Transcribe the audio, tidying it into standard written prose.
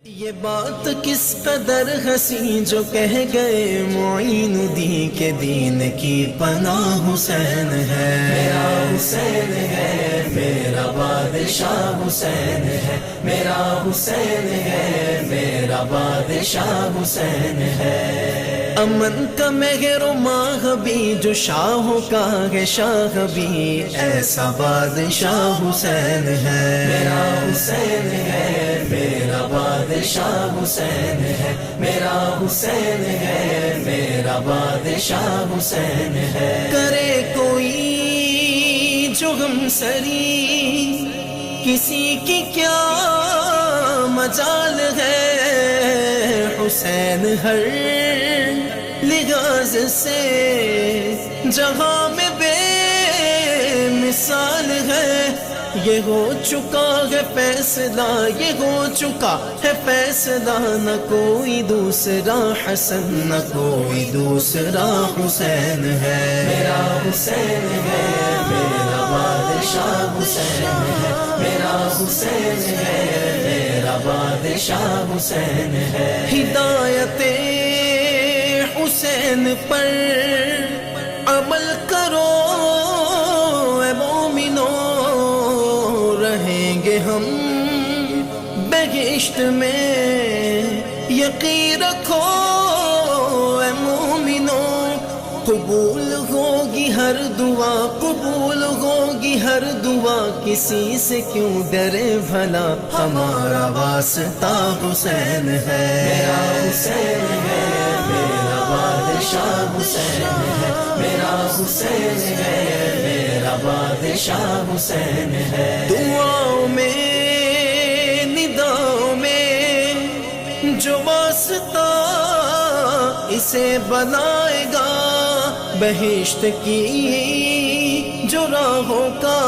یہ بات کس قدر حسین جو کہہ گئے معین الدین کے دین کی پناہ حسین ہے، میرا حسین ہے، میرا بادشاہ حسین ہے، میرا حسین ہے، میرا بادشاہ حسین ہے۔ امن کا مہر و ماہ بھی جو شاہوں کا ہے شاہ بھی، ایسا بادشاہ حسین ہے، میرا حسین ہے، میرا بادشاہ حسین ہے، میرا حسین ہے، میرا بادشاہ حسین ہے۔ کرے کوئی جو ہم سری کسی کی کیا مجال ہے، حسین ہر لحاظ سے جہاں میں بے مثال ہے۔ یہ ہو چکا ہے فیصلہ، یہ ہو چکا ہے فیصلہ، نہ کوئی دوسرا حسن نہ کوئی دوسرا حسین ہے، میرا حسین ہے، میرا بادشاہ حسین ہے، میرا حسین ہے، میرا بادشاہ حسین ہے۔ ہدایت حسین پر عمل کرو اے مومنو، رہیں گے ہم بہشت میں، یقین رکھو اے مومنو، قبول ہوگی ہر دعا، قبول ہوگی ہر دعا، کسی سے کیوں ڈرے بھلا، ہمارا واسطہ حسین ہے، میرا حسین ہے، میرا بادشاہ حسین ہے، میرا حسین ہے، میرا بادشاہ حسین ہے۔ دعاؤں میں نداؤں میں جو واسطہ اسے بنائے گا، بہشت کی جو راہوں کا